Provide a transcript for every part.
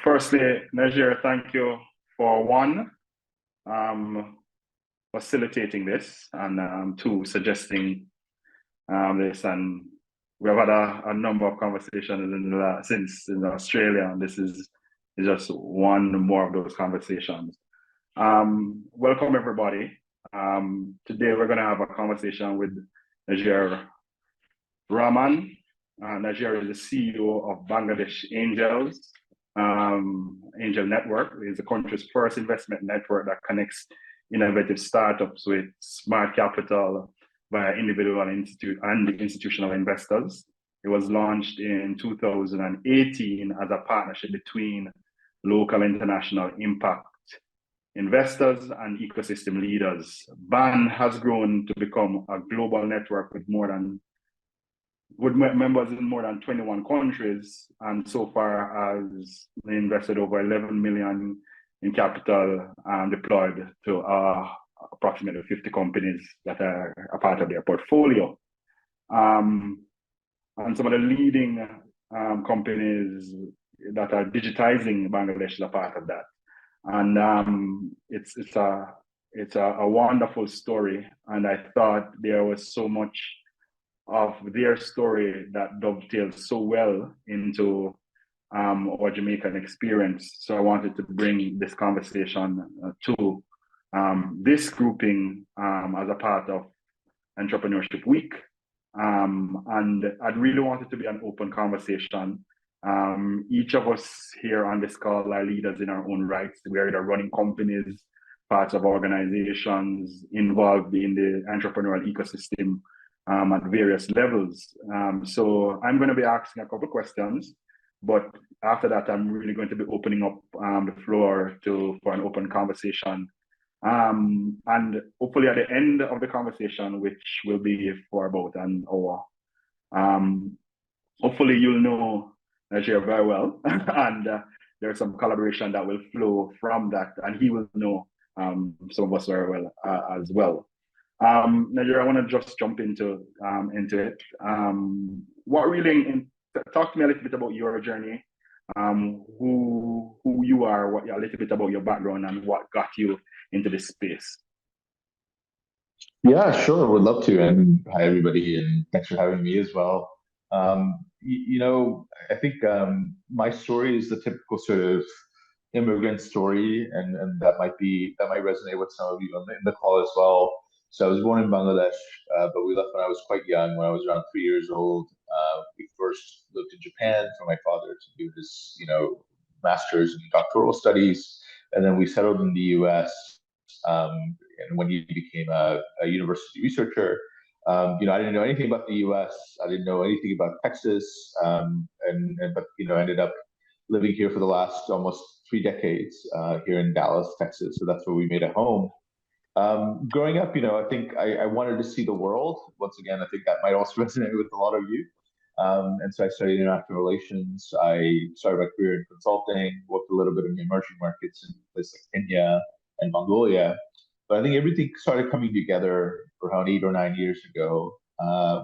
Firstly, Nirjhor, thank you for um, facilitating this and two, suggesting this. And we have had a number of conversations since in Australia, and this is just one more of those conversations. Welcome, everybody. Today, we're going to have a conversation with Nirjhor Rahman. Nirjhor is the CEO of Bangladesh Angel Network. It is the country's first investment network that connects innovative startups with smart capital via individual and institutional investors. It was launched in 2018 as a partnership between local and international impact investors and ecosystem leaders. BAN has grown to become a global network with members in more than 21 countries, and so far has invested over 11 million in capital deployed to approximately 50 companies that are a part of their portfolio. And some of the leading companies that are digitizing Bangladesh is a part of that. And it's a wonderful story, and I thought there was so much of their story that dovetails so well into our Jamaican experience. So I wanted to bring this conversation to this grouping as a part of Entrepreneurship Week. And I'd really want it to be an open conversation. Each of us here on this call are leaders in our own rights. We're either running companies, parts of organizations, involved in the entrepreneurial ecosystem at various levels. So I'm going to be asking a couple questions, but after that, I'm really going to be opening up the floor for an open conversation. And hopefully at the end of the conversation, which will be for about an hour, hopefully you'll know Nirjhor very well, and there's some collaboration that will flow from that, and he will know some of us very well as well. Nirjhor, I want to just jump into it. Talk to me a little bit about your journey, who you are, a little bit about your background, and what got you into this space. Yeah, sure, would love to. And hi, everybody, and thanks for having me as well. I think my story is the typical sort of immigrant story, and that might resonate with some of you in the call as well. So I was born in Bangladesh, but we left when I was quite young. When I was around 3 years old, we first lived in Japan for my father to do his, master's and doctoral studies, and then we settled in the U.S. And when he became a university researcher, I didn't know anything about the U.S. I didn't know anything about Texas, but I ended up living here for the last almost 3 decades here in Dallas, Texas. So that's where we made a home. Growing up, I think I wanted to see the world. Once again, I think that might also resonate with a lot of you. And so I studied international relations. I started my career in consulting, worked a little bit in the emerging markets in places like Kenya and Mongolia. But I think everything started coming together around 8 or 9 years ago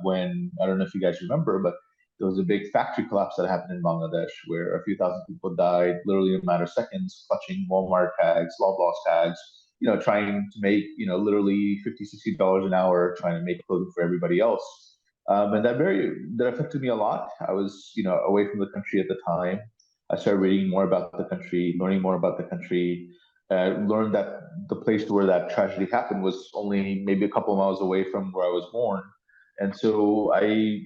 when, I don't know if you guys remember, but there was a big factory collapse that happened in Bangladesh where a few thousand people died literally in a matter of seconds, clutching Walmart tags, Loblaws tags, trying to make, literally $50, $60 an hour, trying to make clothing for everybody else. And that affected me a lot. I was, away from the country at the time. I started reading more about the country, learning more about the country. Learned that the place where that tragedy happened was only maybe a couple of miles away from where I was born. And so I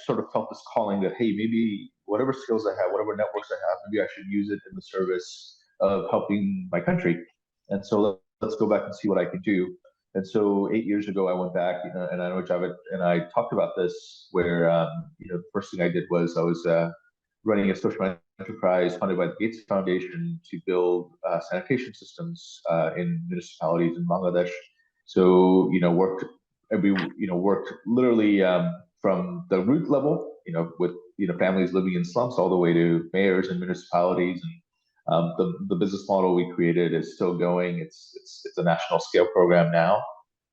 sort of felt this calling that, hey, maybe whatever skills I have, whatever networks I have, maybe I should use it in the service of helping my country. And so let's go back and see what I can do. And so 8 years ago, I went back, and I know Javette and I talked about this, where, the first thing I did was I was running a social enterprise funded by the Gates Foundation to build sanitation systems in municipalities in Bangladesh. So, worked literally from the root level, with, families living in slums all the way to mayors and municipalities. And the business model we created is still going. It's a national scale program now.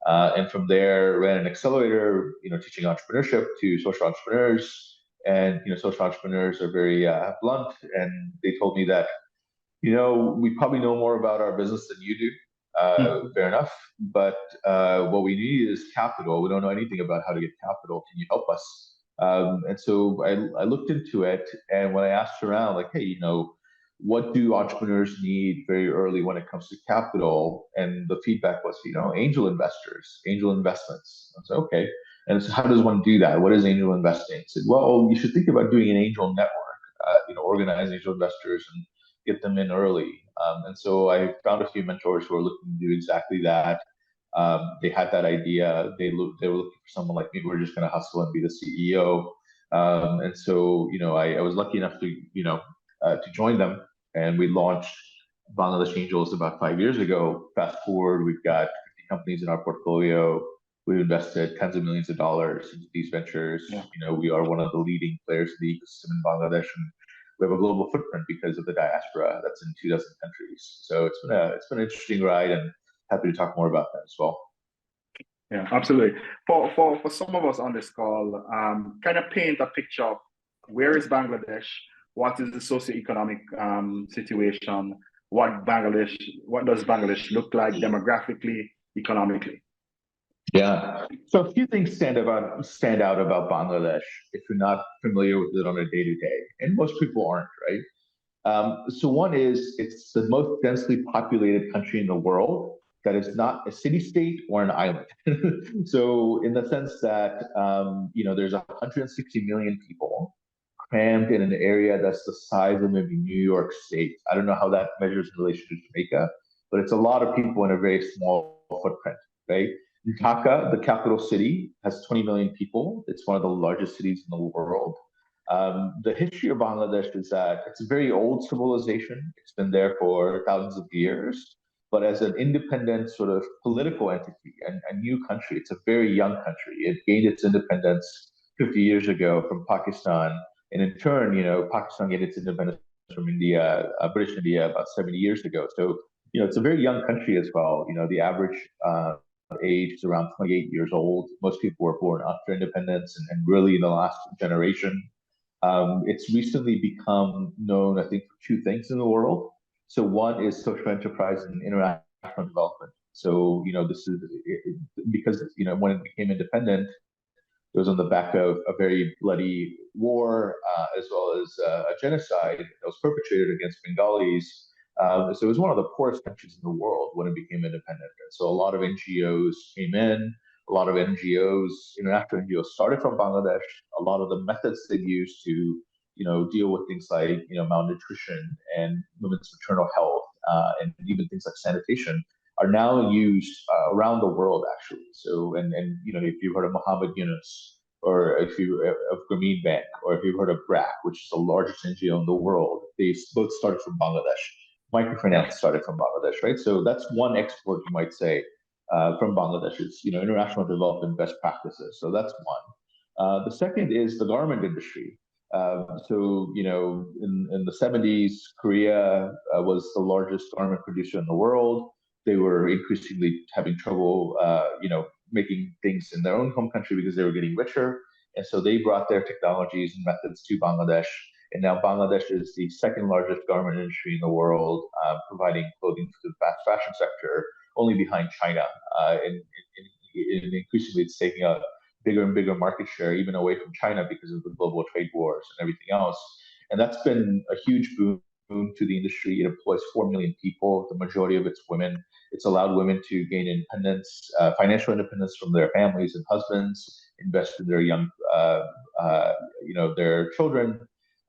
And from there, ran an accelerator, teaching entrepreneurship to social entrepreneurs. And social entrepreneurs are very blunt, and they told me that we probably know more about our business than you do. Fair enough. But what we need is capital. We don't know anything about how to get capital. Can you help us? And so I looked into it. And when I asked around, like, hey, what do entrepreneurs need very early when it comes to capital? And the feedback was, angel investors, angel investments. I said, okay. And so how does one do that? What is angel investing? I said, well, you should think about doing an angel network, organize angel investors and get them in early. And so I found a few mentors who are looking to do exactly that. They had that idea. They were looking for someone like me. We're just going to hustle and be the CEO. And so, I was lucky enough to join them, and we launched Bangladesh Angels about 5 years ago. Fast forward, we've got 50 companies in our portfolio. We've invested tens of millions of dollars into these ventures. Yeah. We are one of the leading players in the ecosystem in Bangladesh, and we have a global footprint because of the diaspora that's in 2 dozen countries. So it's been an interesting ride, and happy to talk more about that as well. Yeah, absolutely. For some of us on this call, kind of paint a picture of where is Bangladesh, what is the socioeconomic situation, what does Bangladesh look like demographically, economically? Yeah. So a few things stand out about Bangladesh if you're not familiar with it on a day-to-day, and most people aren't, right? So one is it's the most densely populated country in the world that is not a city-state or an island. So in the sense that there's 160 million people crammed in an area that's the size of maybe New York State. I don't know how that measures in relation to Jamaica, but it's a lot of people in a very small footprint, right? Dhaka, the capital city, has 20 million people. It's one of the largest cities in the world. The history of Bangladesh is that it's a very old civilization. It's been there for thousands of years. But as an independent sort of political entity and a new country, it's a very young country. It gained its independence 50 years ago from Pakistan. And in turn, Pakistan gained its independence from India, British India, about 70 years ago. So, it's a very young country as well. The average age is around 28 years old. Most people were born after independence and really in the last generation. It's recently become known, I think, for two things in the world. So one is social enterprise and international development. So, this is because, when it became independent, it was on the back of a very bloody war, as well as a genocide that was perpetrated against Bengalis. So it was one of the poorest countries in the world when it became independent. And so a lot of NGOs came in. A lot of NGOs, international NGOs, started from Bangladesh. A lot of the methods they used to, deal with things like, malnutrition and women's maternal health, and even things like sanitation, are now used around the world, actually. So, and if you've heard of Muhammad Yunus, or if you of Grameen Bank, or if you've heard of BRAC, which is the largest NGO in the world, they both started from Bangladesh. Microfinance started from Bangladesh, right? So that's one export, you might say, from Bangladesh. It's international development best practices. So that's one. The second is the garment industry. So in the 70s, Korea was the largest garment producer in the world. They were increasingly having trouble, making things in their own home country because they were getting richer. And so they brought their technologies and methods to Bangladesh. And now Bangladesh is the second largest garment industry in the world, providing clothing to the fast fashion sector, only behind China. And increasingly, it's taking a bigger and bigger market share, even away from China because of the global trade wars and everything else. And that's been a huge boom to the industry. It employs 4 million people. The majority of it's women. It's allowed women to gain independence, financial independence from their families and husbands, invest in their young, their children.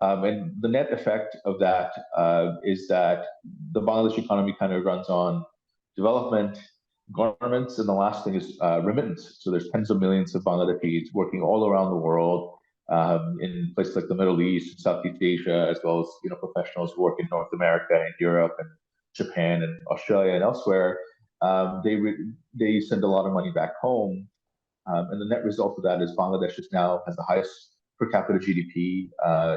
And the net effect of that is that the Bangladesh economy kind of runs on development, garments, and the last thing is remittance. So there's tens of millions of Bangladeshis working all around the world, in places like the Middle East, Southeast Asia, as well as professionals who work in North America and Europe and Japan and Australia and elsewhere. They send a lot of money back home, and the net result of that is Bangladesh now has the highest per capita GDP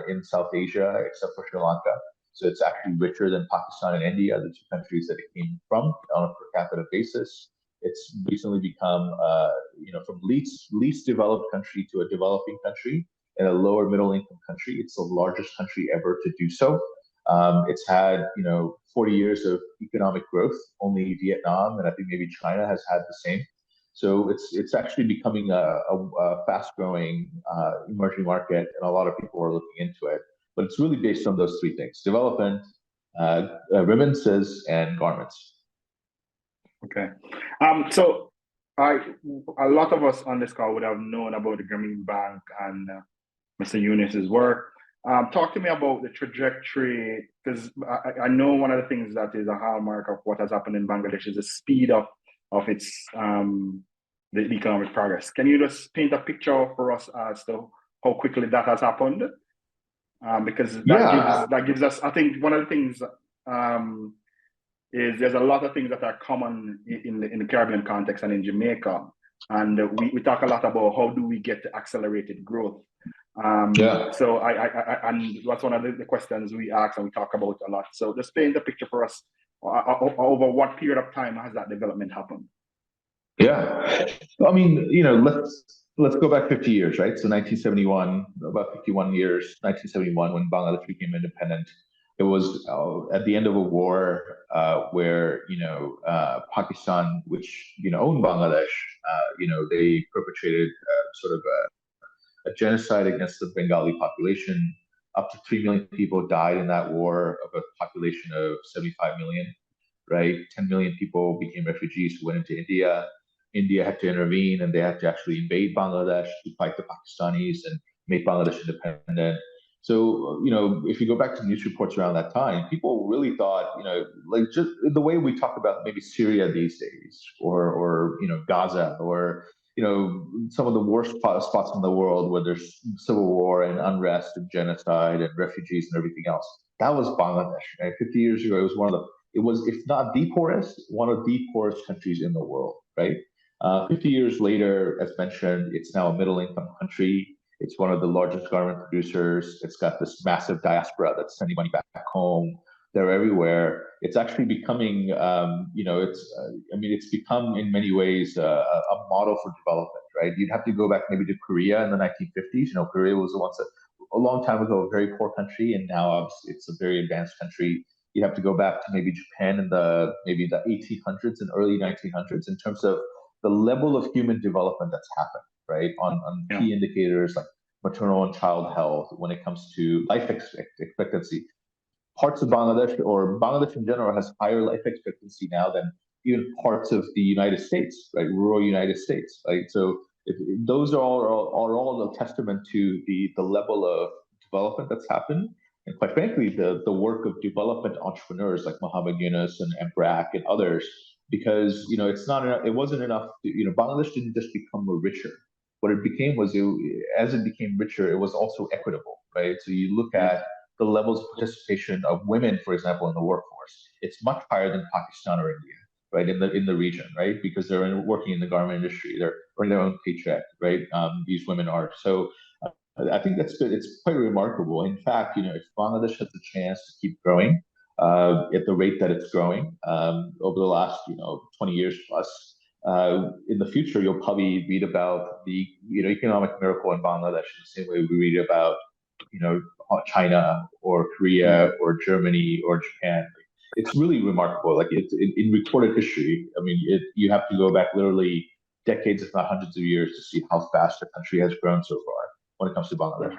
in South Asia, except for Sri Lanka. So it's actually richer than Pakistan and India, the two countries that it came from on a per capita basis. It's recently become, from least developed country to a developing country. in a lower middle income country. It's the largest country ever to do so. It's had 40 years of economic growth. Only Vietnam and I think maybe China has had the same. So it's actually becoming a fast growing emerging market, and a lot of people are looking into it. But it's really based on those three things: development, remittances, and garments. Okay. So a lot of us on this call would have known about the Grameen Bank and Mr. Yunus's work. Talk to me about the trajectory, because I know one of the things that is a hallmark of what has happened in Bangladesh is the speed of its the economic progress. Can you just paint a picture for us as to how quickly that has happened? Because that gives us, I think one of the things is there's a lot of things that are common in the Caribbean context and in Jamaica. And we talk a lot about how do we get to accelerated growth. So and that's one of the questions we ask and we talk about a lot. So just paint the picture for us. Over what period of time has that development happened? Yeah, I mean, let's go back 50 years, right? So 1971, about 51 years, 1971, when Bangladesh became independent. It was at the end of a war where Pakistan, which owned Bangladesh, they perpetrated sort of a genocide against the Bengali population. Up to 3 million people died in that war of a population of 75 million, right? 10 million people became refugees who went into India. India had to intervene, and they had to actually invade Bangladesh to fight the Pakistanis and make Bangladesh independent. So, if you go back to news reports around that time, people really thought, like just the way we talk about maybe Syria these days, or Gaza, or some of the worst spots in the world where there's civil war and unrest and genocide and refugees and everything else. That was Bangladesh. Right? 50 years ago, it was, if not the poorest, one of the poorest countries in the world, right? 50 years later, as mentioned, it's now a middle-income country. It's one of the largest garment producers. It's got this massive diaspora that's sending money back home. They're everywhere. It's actually becoming, it's become in many ways a model for development, right? You'd have to go back maybe to Korea in the 1950s. Korea was once a long time ago a very poor country, and now it's a very advanced country. You have to go back to maybe Japan in the 1800s and early 1900s in terms of the level of human development that's happened, right? On key indicators like maternal and child health, when it comes to life expectancy. Parts of Bangladesh, or Bangladesh in general, has higher life expectancy now than even parts of the United States, right? Rural United States, right? So those are all a testament to the level of development that's happened. And quite frankly, the work of development entrepreneurs like Muhammad Yunus and Brak and others, because it wasn't enough. Bangladesh didn't just become richer. What it became was, as it became richer, it was also equitable, right? So you look at the levels of participation of women, for example, in the workforce. It's much higher than Pakistan or India, right? In the region, right? Because they're working in the garment industry, they're earning their own paycheck, right? These women are. So I think that's good. It's quite remarkable. In fact, if Bangladesh has the chance to keep growing at the rate that it's growing over the last 20 years plus, in the future, you'll probably read about the economic miracle in Bangladesh in the same way we read about China or Korea or Germany or Japan. It's really remarkable. Like it's in recorded history. I mean, you have to go back literally decades, if not hundreds of years, to see how fast the country has grown so far when it comes to Bangladesh.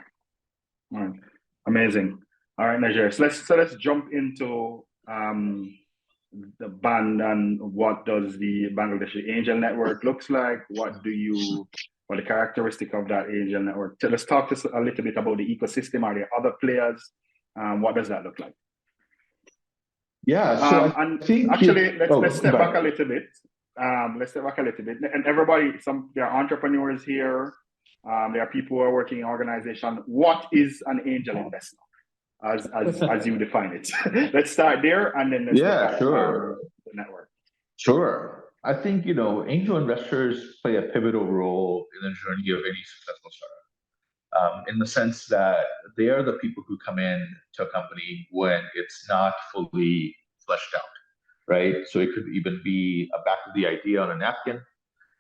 All right. Amazing. All right, Nirjhor. So let's jump into the band and what does the Bangladeshi Angel Network looks like? What the characteristic of that Angel Network? So let's talk just a little bit about the ecosystem. Are there other players? What does that look like? Yeah. So and actually, let's step back a little bit. And everybody, there are entrepreneurs here. There are people who are working in organization. What is an angel investor, as you define it? Let's start there, and then let's look at the network. Sure. I think angel investors play a pivotal role in the journey of any successful startup. In the sense that they are the people who come in to a company when it's not fully fleshed out, right? So it could even be a back of the idea on a napkin.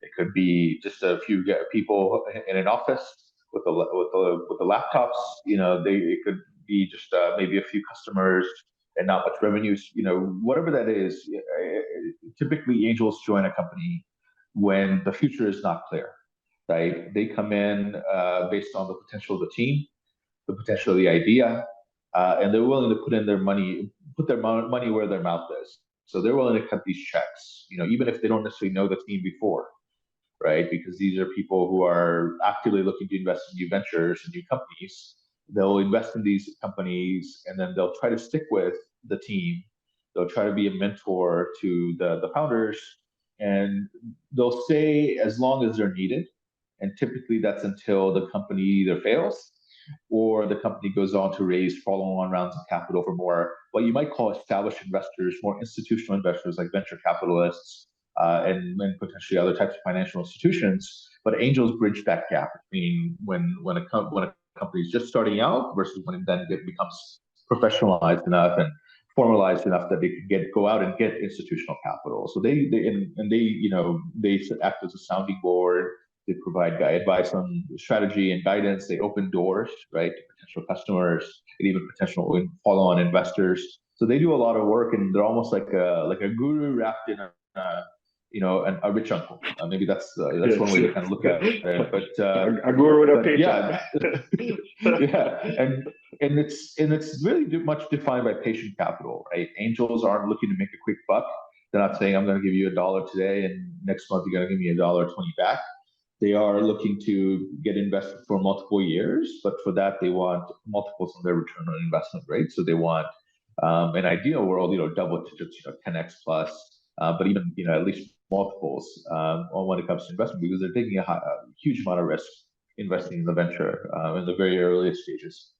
It could be just a few people in an office. with the laptops. It could be just maybe a few customers and not much revenues. Whatever that is. Typically, angels join a company when the future is not clear, right? They come in based on the potential of the team, the potential of the idea, and they're willing to put their money where their mouth is. So they're willing to cut these checks, even if they don't necessarily know the team before, right? Because these are people who are actively looking to invest in new ventures and new companies. They'll invest in these companies and then they'll try to stick with the team. They'll try to be a mentor to the founders, and they'll stay as long as they're needed. And typically that's until the company either fails or the company goes on to raise follow-on rounds of capital for more, what you might call established investors, more institutional investors like venture capitalists, and potentially other types of financial institutions. But angels bridge that gap between when a company is just starting out versus when it becomes professionalized enough and formalized enough that they can go out and get institutional capital. So they act as a sounding board. They provide advice on strategy and guidance. They open doors, right, to potential customers and even potential follow-on investors. So they do a lot of work, and they're almost like a guru wrapped in a rich uncle. Maybe that's one way to kind of look at it. But a guru with a paycheck. Yeah, and it's really much defined by patient capital, right? Angels aren't looking to make a quick buck. They're not saying I'm going to give you $1 today and next month you're going to give me $1.20 back. They are looking to get invested for multiple years, but for that they want multiples on their return on investment, right? So they want an ideal world, double digits, 10x plus, but even at least multiples when it comes to investment, because they're taking a huge amount of risk investing in the venture in the very earliest stages.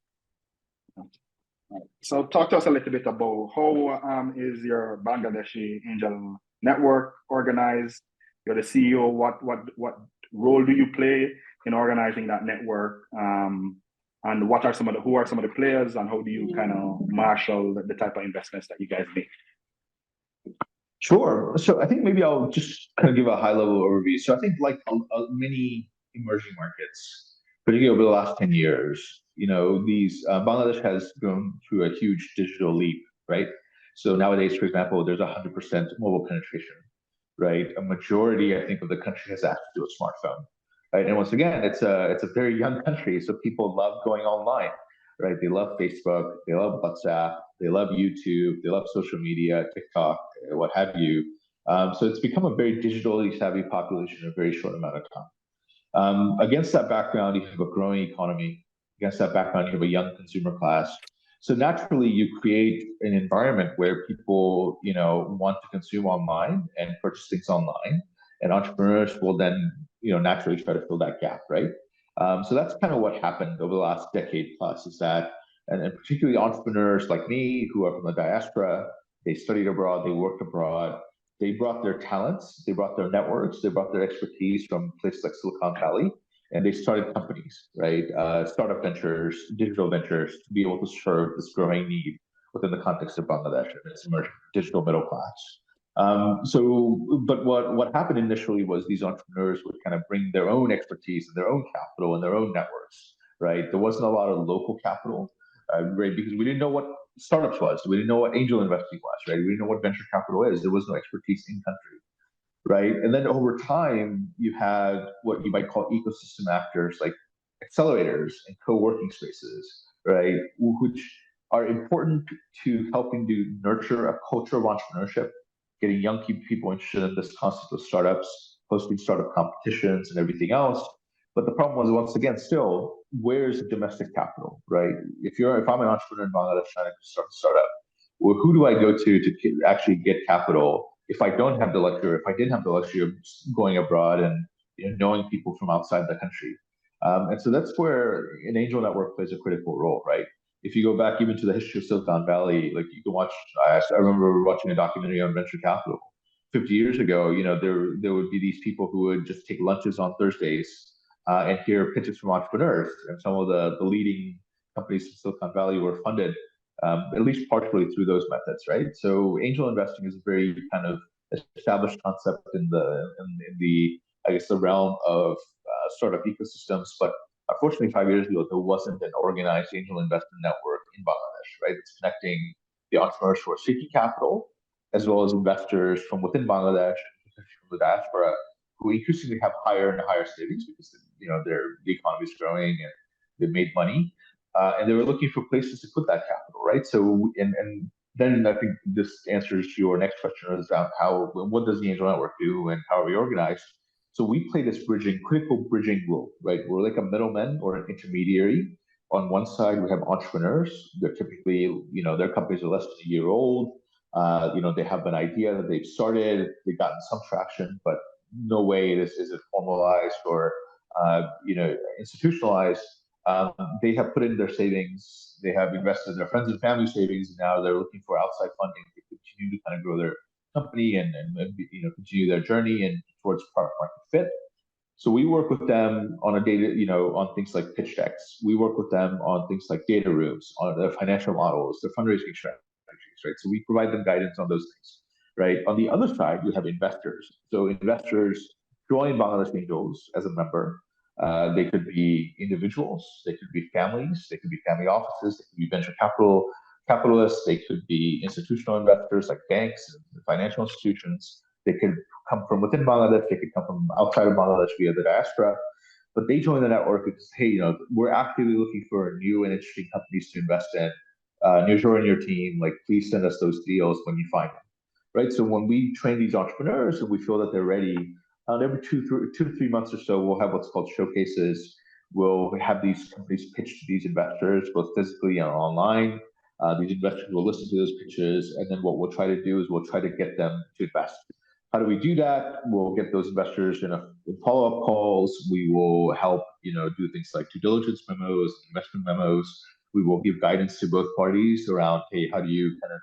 So talk to us a little bit about how is your Bangladeshi angel network organized? You're the CEO. What role do you play in organizing that network? And who are some of the players, and how do you kind of marshal the type of investments that you guys make? Sure. So I think maybe I'll just kind of give a high-level overview. So I think like many emerging markets, particularly over the last 10 years, Bangladesh has gone through a huge digital leap, right? So nowadays, for example, there's 100% mobile penetration, right? A majority, I think, of the country has access to a smartphone, right? And once again, it's a very young country, so people love going online, right? They love Facebook, they love WhatsApp, they love YouTube, they love social media, TikTok, what have you. So it's become a very digitally savvy population in a very short amount of time. Against that background, you have a growing economy. Against that background, you have a young consumer class. So naturally, you create an environment where people, want to consume online and purchase things online, and entrepreneurs will then, naturally try to fill that gap, right? So that's kind of what happened over the last decade plus. Is that, and particularly entrepreneurs like me who are from the diaspora, they studied abroad, they worked abroad, they brought their talents, they brought their networks, they brought their expertise from places like Silicon Valley, and they started companies, right? Startup ventures, digital ventures, to be able to serve this growing need within the context of Bangladesh and its emerging digital middle class. But what happened initially was these entrepreneurs would kind of bring their own expertise and their own capital and their own networks, right? There wasn't a lot of local capital, right? Because we didn't know what startups was, we didn't know what angel investing was, right? We didn't know what venture capital is. There was no expertise in country. Right. And then over time, you had what you might call ecosystem actors like accelerators and co-working spaces, right? Which are important to helping to nurture a culture of entrepreneurship, getting young people interested in this concept of startups, hosting startup competitions and everything else. But the problem was, once again, still, where's the domestic capital, right? If I'm an entrepreneur in Bangladesh trying to start a startup, well, who do I go to actually get capital? If I don't have the luxury, if I didn't have the luxury of going abroad and knowing people from outside the country. And so that's where an angel network plays a critical role, right? If you go back even to the history of Silicon Valley, like you can watch, I remember watching a documentary on venture capital 50 years ago. There would be these people who would just take lunches on Thursdays and hear pitches from entrepreneurs. And some of the leading companies in Silicon Valley were funded at least partially through those methods, right? So angel investing is a very kind of established concept in the I guess the realm of startup ecosystems, but Unfortunately, 5 years ago, there wasn't an organized angel investment network in Bangladesh, right? It's connecting the entrepreneurs who are seeking capital, as well as investors from within Bangladesh, especially from the diaspora, who increasingly have higher and higher savings because the economy is growing and they've made money, and they were looking for places to put that capital, right? So and then I think this answers your next question about what does the angel network do and how are we organized. So we play this critical bridging role, right? We're like a middleman or an intermediary. On one side, we have entrepreneurs. They're typically, their companies are less than a year old. They have an idea that they've started, they've gotten some traction, but no way this is it formalized or, institutionalized. They have put in their savings, they have invested in their friends and family savings, and now they're looking for outside funding to continue to kind of grow their company and continue their journey and towards product market fit. So we work with them on a data, on things like pitch decks. We work with them on things like data rooms, on their financial models, their fundraising strategies, right? So we provide them guidance on those things, right? On the other side, you have investors. So investors join Bangladesh Angels as a member. They could be individuals, they could be families, they could be family offices, they could be venture capitalists, they could be institutional investors like banks and financial institutions. They could come from within Bangladesh, they could come from outside of Bangladesh via the diaspora, but they join the network because, hey, we're actively looking for new and interesting companies to invest in. Nirjhor and your team, like, please send us those deals when you find them, right? So when we train these entrepreneurs and we feel that they're ready, every 2 to 3 months or so, we'll have what's called showcases. We'll have these companies pitch to these investors, both physically and online. These investors will listen to those pitches, and then what we'll try to do is we'll try to get them to invest. How do we do that? We'll get those investors in follow-up calls. We will help, do things like due diligence memos, investment memos. We will give guidance to both parties around, hey, how do you kind of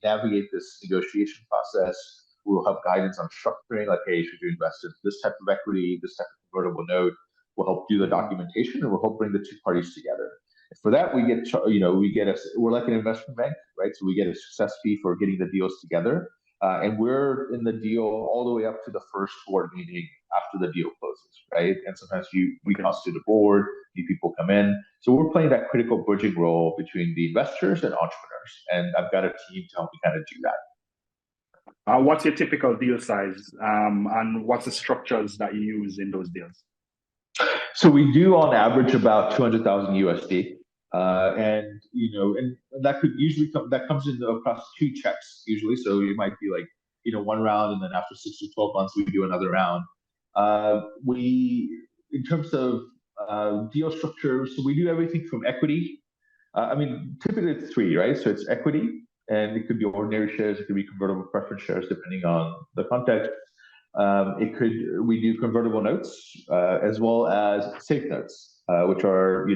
navigate this negotiation process? We'll have guidance on structuring, like, hey, should you invest in this type of equity, this type of convertible note? We'll help do the documentation, and we'll help bring the two parties together. And for that, we're like an investment bank, right? So we get a success fee for getting the deals together. And we're in the deal all the way up to the first board meeting after the deal closes, right? And sometimes we constitute the board, new people come in. So we're playing that critical bridging role between the investors and entrepreneurs. And I've got a team to help me kind of do that. What's your typical deal size, and what's the structures that you use in those deals? So we do on average about 200,000 USD. And that could usually that comes in across 2 checks usually. So it might be like, one round, and then after 6 to 12 months, we do another round. In terms of deal structure, so we do everything from equity. Typically it's 3, right? So it's equity, and it could be ordinary shares, it could be convertible preference shares, depending on the context. We do convertible notes, as well as safe notes, which are,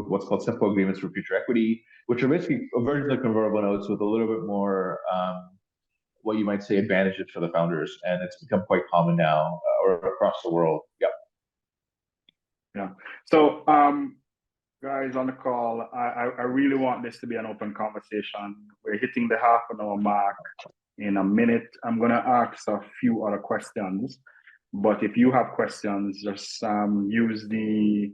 what's called simple agreements for future equity, which are basically a version of convertible notes with a little bit more, what you might say, advantages for the founders. And it's become quite common now, or across the world. Yeah. Yeah. So, guys on the call, I really want this to be an open conversation. We're hitting the half-an-hour mark in a minute. I'm going to ask a few other questions, but if you have questions, just use the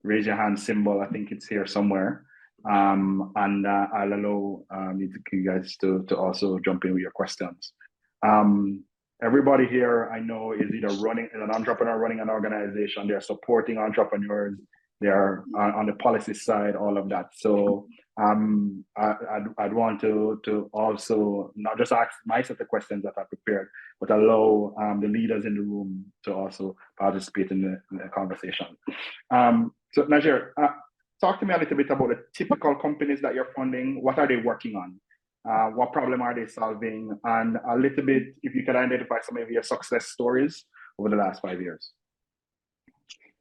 raise your hand symbol. I think it's here somewhere, and I'll allow you guys to also jump in with your questions. Everybody here, I know, is either an entrepreneur running an organization, they're supporting entrepreneurs, they're on the policy side, all of that. So I'd want to also not just ask my set of questions that I prepared, but allow the leaders in the room to also participate in the conversation. So Nirjhor, talk to me a little bit about the typical companies that you're funding. What are they working on? What problem are they solving? And a little bit, if you could identify some of your success stories over the last 5 years.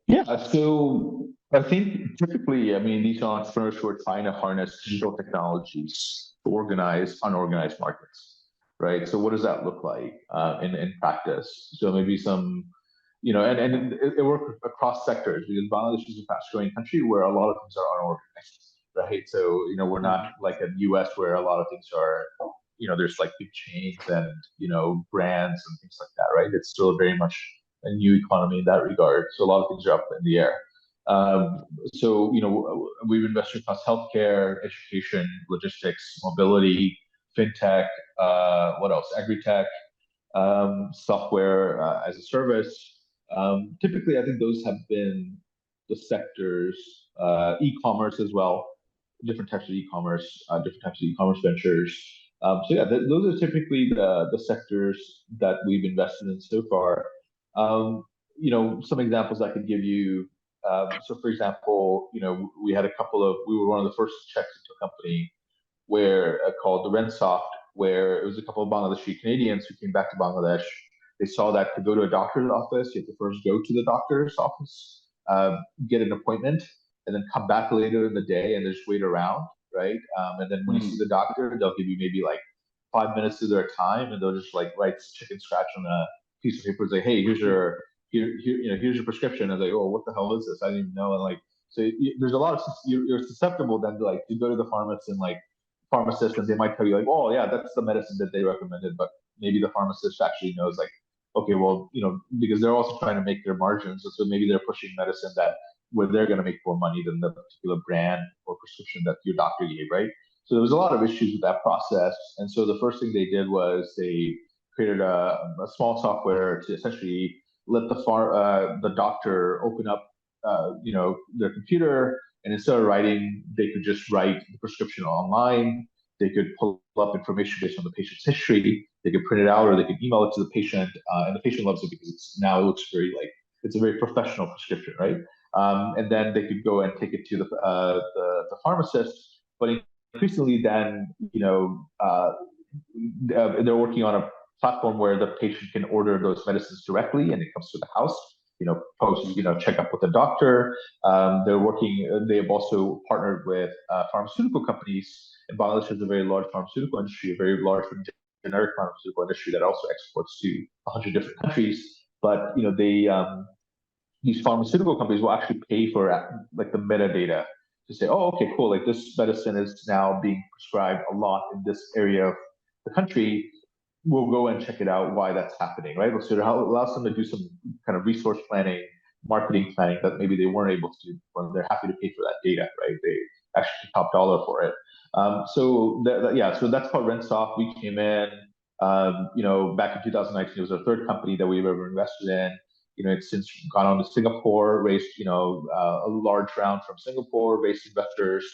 Yeah, so I think typically, these entrepreneurs who are trying to harness digital technologies to organize unorganized markets, right? So what does that look like in practice? So maybe some, and it works across sectors, because Bangladesh is a fast-growing country where a lot of things are unorganized, right? So, we're not like a US where a lot of things are, there's like big chains and, brands and things like that, right? It's still very much a new economy in that regard. So a lot of things are up in the air. So, we've invested across healthcare, education, logistics, mobility, fintech, what else? Agri-tech, software as a service. Typically, I think those have been the sectors, e-commerce as well, different types of e-commerce, different types of e-commerce ventures. So yeah, those are typically the sectors that we've invested in so far. Some examples I could give you. So for example, we had we were one of the first checks into a company where called the Rensoft, where it was a couple of Bangladeshi Canadians who came back to Bangladesh. They saw that to go to a doctor's office, you have to first go to the doctor's office, get an appointment, and then come back later in the day and just wait around, right? And then when you see the doctor, they'll give you maybe like 5 minutes of their time, and they'll just like write chicken scratch on a piece of paper and say, "Hey, here's your here's your prescription." And like, "Oh, what the hell is this? I didn't even know." And like, so there's a lot of you're susceptible then to go to the pharmacist and like pharmacist, and they might tell you like, "Oh, yeah, that's the medicine that they recommended," but maybe the pharmacist actually knows like, okay, well, because they're also trying to make their margins, so maybe they're pushing medicine that where they're going to make more money than the particular brand or prescription that your doctor gave, right? So there was a lot of issues with that process, and so the first thing they did was they created a small software to essentially let the doctor open up, their computer, and instead of writing, they could just write the prescription online. They could pull up information based on the patient's history. They could print it out, or they could email it to the patient, and the patient loves it because it looks very like it's a very professional prescription, right? And then they could go and take it to the pharmacist. But increasingly, then they're working on a platform where the patient can order those medicines directly, and it comes to the house. Post check up with the doctor. They've also partnered with pharmaceutical companies. And Bangladesh has a very large pharmaceutical industry, a very large generic pharmaceutical industry that also exports to 100 different countries. But these pharmaceutical companies will actually pay for like the metadata to say, oh, okay, cool, like this medicine is now being prescribed a lot in this area of the country. We'll go and check it out why that's happening, right? So it allows them to do some kind of resource planning, marketing planning that maybe they weren't able to do when they're happy to pay for that data, right? They actually top dollar for it. So that's called Rensoft. We came in, back in 2019. It was our third company that we've ever invested in. It's since gone on to Singapore, raised a large round from Singapore, raised investors.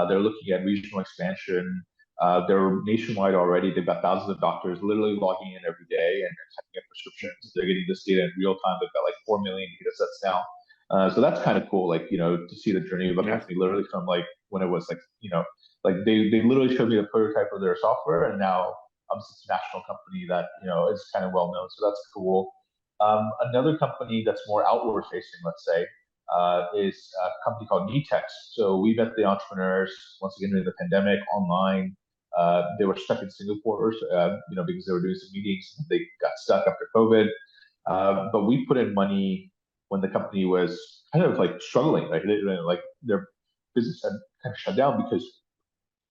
They're looking at regional expansion. They're nationwide already. They've got thousands of doctors literally logging in every day and typing in prescriptions. They're getting this data in real time. They've got like 4 million data sets now. So that's kind of cool, like, to see the journey of a company literally from like when it was like, like they literally showed me the prototype of their software, and now it's a national company that, is kind of well known. So that's cool. Another company that's more outward facing, let's say, is a company called Nitex. So we met the entrepreneurs once again during the pandemic online. They were stuck in Singapore, because they were doing some meetings. They got stuck after COVID. But we put in money when the company was kind of like struggling, right? Like their business had kind of shut down because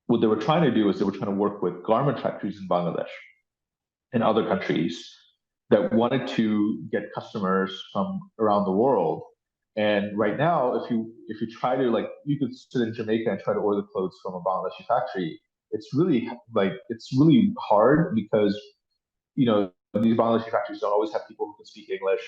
what they were trying to do is they were trying to work with garment factories in Bangladesh and other countries that wanted to get customers from around the world. And right now, if you try to, like, you could sit in Jamaica and try to order clothes from a Bangladeshi factory. It's really hard because these Bangladeshi factories don't always have people who can speak English.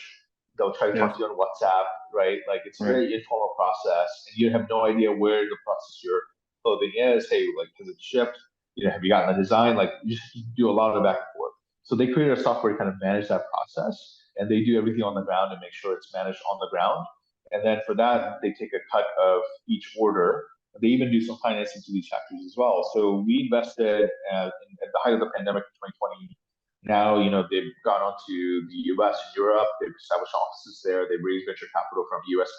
They'll try to talk to you on WhatsApp, right? Like it's a very informal process, and you have no idea where the process your clothing is. Hey, like, has it shipped? Have you gotten a design? Like, you just do a lot of back and forth. So they created a software to kind of manage that process, and they do everything on the ground and make sure it's managed on the ground. And then for that, they take a cut of each order. They even do some financing to these factories as well. So we invested at the height of the pandemic in 2020. Now, they've gone on to the US and Europe. They've established offices there. They've raised venture capital from US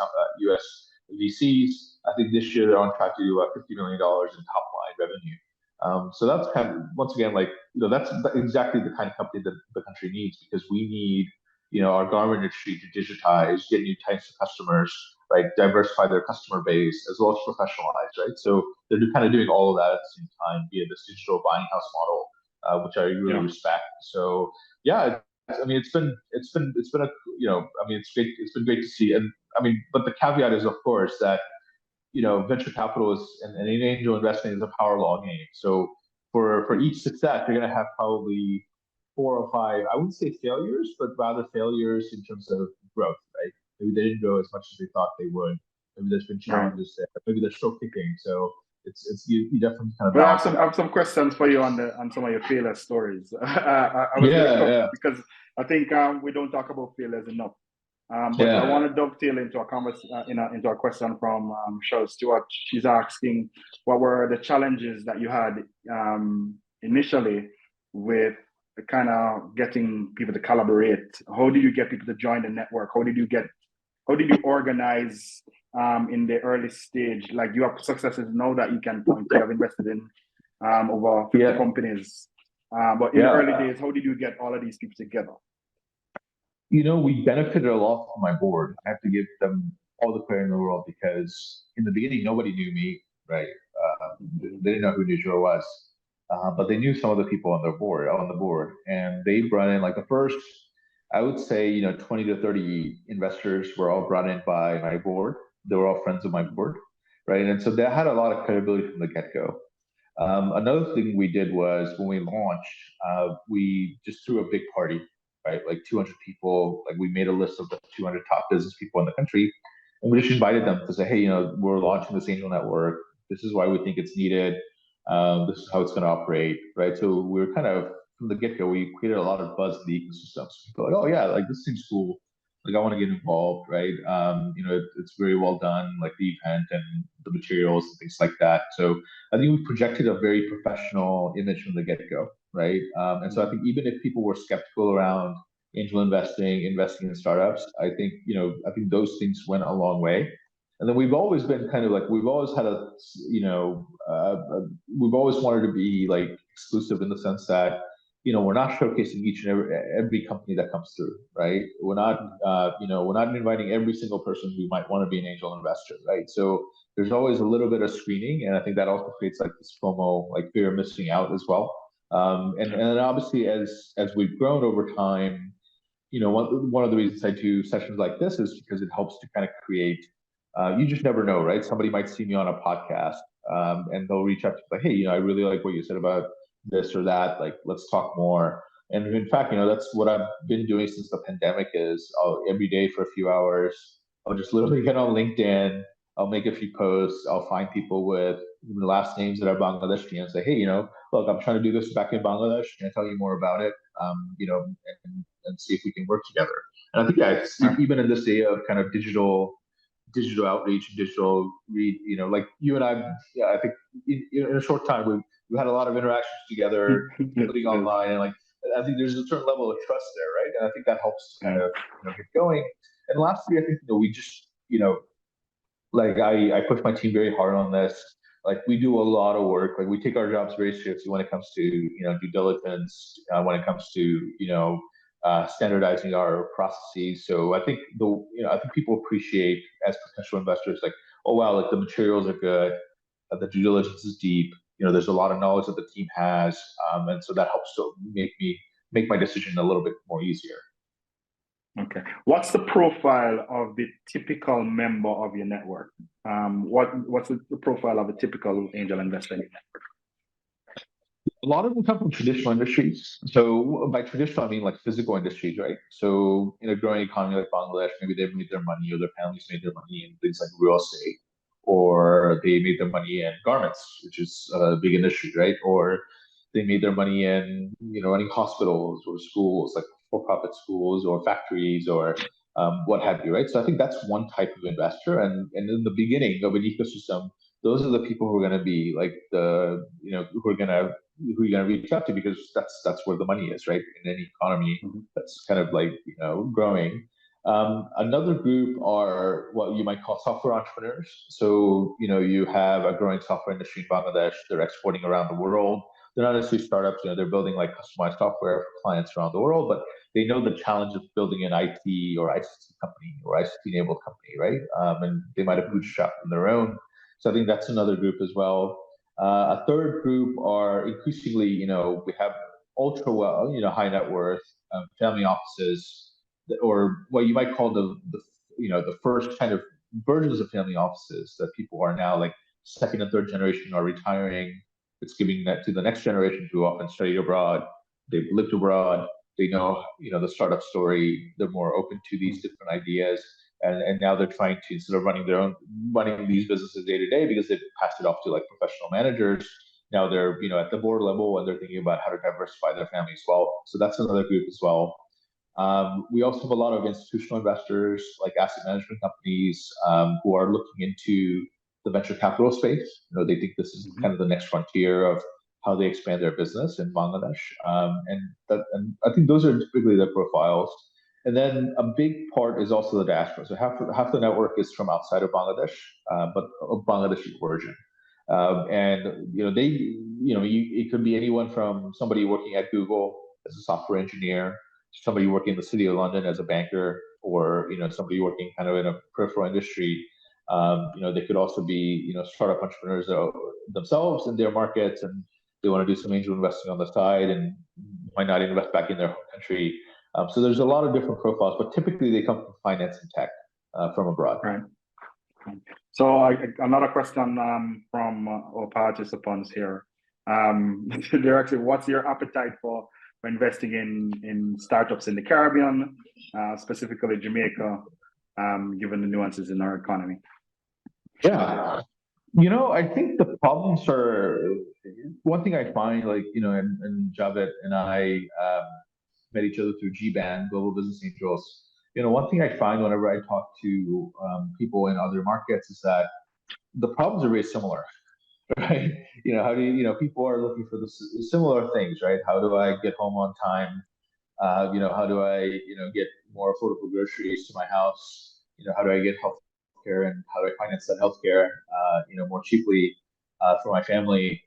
VCs. I think this year they're on track to do $50 million in top line revenue. So that's kind of, once again, like, that's exactly the kind of company that the country needs, because we need, our garment industry to digitize, get new types of customers, right? Diversify their customer base as well as professionalize, right? So they're kind of doing all of that at the same time via this digital buying house model, which I really respect. So yeah, I mean, it's been a, I mean, it's been great to see. And I mean, but the caveat is, of course, that, venture capital is, and angel investing is a power law game. So for each success, you're going to have probably four or five, I wouldn't say failures, but rather failures in terms of growth, right? Maybe they didn't grow as much as they thought they would. Maybe there's been Right. challenges there. Maybe they're still kicking. So you definitely kind of Well, balance it I out. have some questions for you on some of your failure stories. I was going to Yeah, cover yeah, that because I think we don't talk about failures enough. But I yeah. want to dovetail into into a question from Cheryl Stewart. She's asking, what were the challenges that you had initially with kind of getting people to collaborate? How did you get people to join the network? How did you organize in the early stage? Like, you have successes now that you can point to. You have invested in over 50 Yeah, companies. But in the early yeah. days, how did you get all of these people together? We benefited a lot from my board. I have to give them all the credit in the world because in the beginning, nobody knew me, right? They didn't know who Nirjhor was, but they knew some of the people on the board, and they brought in like the first, I would say, 20 to 30 investors were all brought in by my board. They were all friends of my board, right? And so they had a lot of credibility from the get-go. Another thing we did was when we launched, we just threw a big party, right? Like 200 people. Like we made a list of the 200 top business people in the country, and we just invited them to say, hey, we're launching this angel network. This is why we think it's needed. This is how it's going to operate, right? So we were kind of from the get go, we created a lot of buzz in the ecosystem. So people are like, oh yeah, like this seems cool. Like I want to get involved, right? It's very well done, like the event and the materials and things like that. So I think we projected a very professional image from the get-go, right? And so I think even if people were skeptical around angel investing in startups, I think those things went a long way. And then we've always been kind of like we've always had we've always wanted to be like exclusive in the sense that we're not showcasing each and every company that comes through, right? We're not inviting every single person who might want to be an angel investor, right? So there's always a little bit of screening, and I think that also creates like this FOMO, like fear of missing out as well. And then obviously as we've grown over time, one of the reasons I do sessions like this is because it helps to kind of create. You just never know, right? Somebody might see me on a podcast, and they'll reach out to me like, hey, I really like what you said about this or that. Like, let's talk more. And in fact, that's what I've been doing since the pandemic is every day for a few hours, I'll just literally get on LinkedIn. I'll make a few posts. I'll find people with last names that are Bangladeshi and say, hey, look, I'm trying to do this back in Bangladesh. Can I tell you more about it? And see if we can work together. And I think even in this day of kind of digital outreach and digital read, like you and I, yeah, I think in a short time we had a lot of interactions together, putting Yes. online, and like I think there's a certain level of trust there, right? And I think that helps kind of get going. And lastly, I think we just like I push my team very hard on this. Like we do a lot of work. Like we take our jobs very seriously when it comes to due diligence, when it comes to standardizing our processes. So I think people appreciate as potential investors like, oh wow, like the materials are good, the due diligence is deep. There's a lot of knowledge that the team has, and so that helps to make my decision a little bit more easier. Okay. What's the profile of the typical member of your network? What's the profile of a typical angel investor in your network? A lot of them come from traditional industries. So by traditional, I mean like physical industries, right? So in a growing economy like Bangladesh, maybe they've made their money or their families made their money in things like real estate, or they made their money in garments, which is a big industry, right? Or they made their money in running hospitals or schools, like for-profit schools or factories or what have you, right? So I think that's one type of investor, and in the beginning of an ecosystem, those are the people who are going to be like who you're going to reach out to because that's where the money is, right? In any economy that's kind of like growing. Another group are what you might call software entrepreneurs. So you have a growing software industry in Bangladesh. They're exporting around the world. They're not necessarily startups. They're building like customized software for clients around the world, but they know the challenge of building an IT or ICT company or ICT-enabled company, right? And they might have bootstrapped on their own. So I think that's another group as well. A third group are increasingly, we have ultra well, high net worth family offices, or what you might call the first kind of versions of family offices that people are now like second and third generation are retiring. It's giving that to the next generation who often studied abroad. They've lived abroad. They know, the startup story. They're more open to these different ideas, and now they're trying to, instead of running these businesses day to day because they've passed it off to like professional managers. Now they're, at the board level, and they're thinking about how to diversify their family as well. So that's another group as well. We also have a lot of institutional investors, like asset management companies, who are looking into the venture capital space. They think this is kind of the next frontier of how they expand their business in Bangladesh. And I think those are typically the profiles. And then a big part is also the diaspora. So half the network is from outside of Bangladesh, but of Bangladeshi origin. It could be anyone from somebody working at Google as a software engineer, somebody working in the city of London as a banker, or somebody working kind of in a peripheral industry. They could also be startup entrepreneurs themselves in their markets, and they want to do some angel investing on the side and might not invest back in their home country. So there's a lot of different profiles, but typically they come from finance and tech from abroad. Right. So another question from our participants here. They're actually, what's your appetite for investing in startups in the Caribbean, specifically Jamaica, given the nuances in our economy? Yeah. I think the problems are, one thing I find, like, and Javette and I met each other through GBAN, Global Business Angels. One thing I find whenever I talk to people in other markets is that the problems are very similar, right? How do people are looking for the similar things, right? How do I get home on time? How do I, get more affordable groceries to my house? How do I get health care, and how do I finance that healthcare, more cheaply for my family?